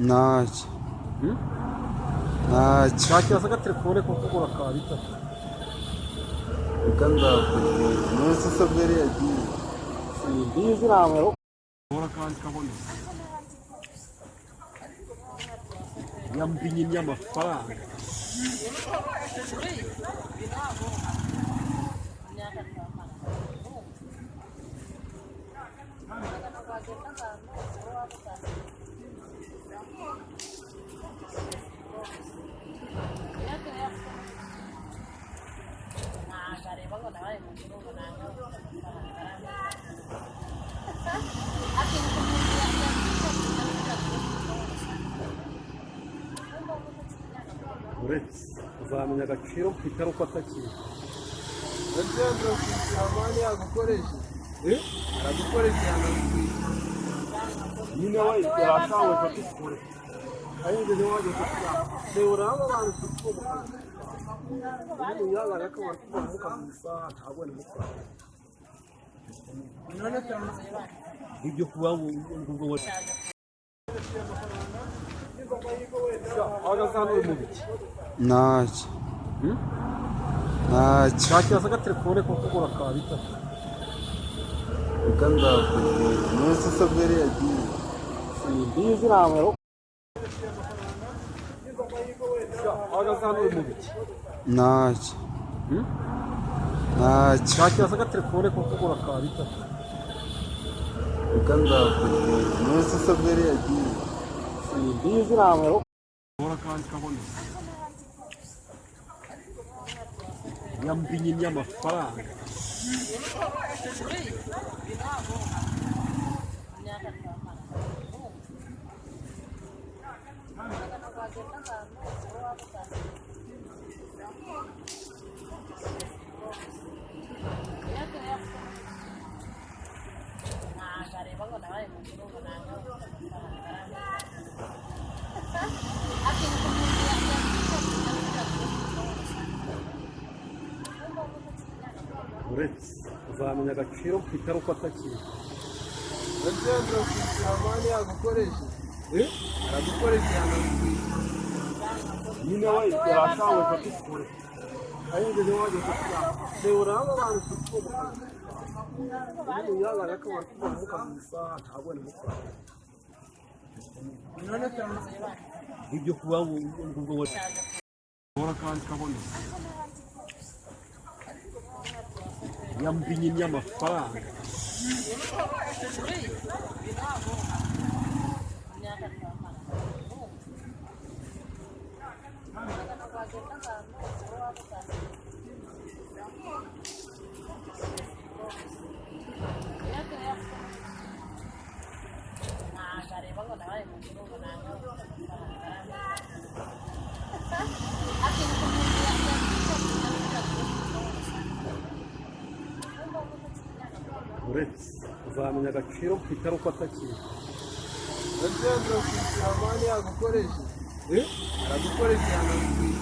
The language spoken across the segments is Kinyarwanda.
ntacyo ntacyo ntakibazo agatelefone ko kugura ka bitatu reka nzakugura mwese saberi yagiye simbizi namwe ora kandi kabone yambinye amafaranga uretse uzamenya agaciro mfite uko atakiri ndetse amani yagukoresha aragukoresha yanagukwiye nyine we yarashawe kutikure ayinde ni waje kutikura seura abantu kutikura ubu yagara ko bakubona mukamusa ntabone mukora none cyane ibyo kuba ngo ntacyo ntacyo ntakibazo agatelefone ko kugura ka bitatu reka nzakugura mwese saberi yagiye simbizi namwe ntacyo ntacyo ntakibazo agatelefone ko kugura ka bitatu reka nzakugura mwese saberi yagiye simbizi namwe ora kandi kabone yambinye amafaranga uretse uzamenya agaciro mfite uko atakiri ndetse amani yagukoresha aragukoresha yanagukwiye nyine we yarashawe kutikure ayinde ni waje kutikura seura abantu kutikura ubu yagara ko bakubona mukamusa ntabone mukora none cyane ibyo kuba ngo ibyo kuba ngo yambinye amafaranga ntakibazo agatelefone ko kugura ka bitatu reka nzakugura mwese saberi yagiye simbizi namwe ora kandi kabone yambinye amafaranga none cyane ibyo kuba ngo ora kandi kabone yambinye amafaranga uretse uzamenya agaciro mfite uko atakiri ndetse amani yagukoresha aragukoresha yanagukwiye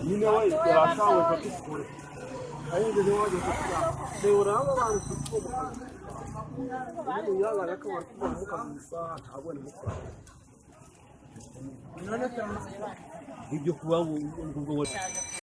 nyine we yarashawe kutikure ayinde ni waje kutikura seura abantu kutikura ubu yagara ko bakubona mukamusa ntabone mukora none cyane ibyo kuba ngo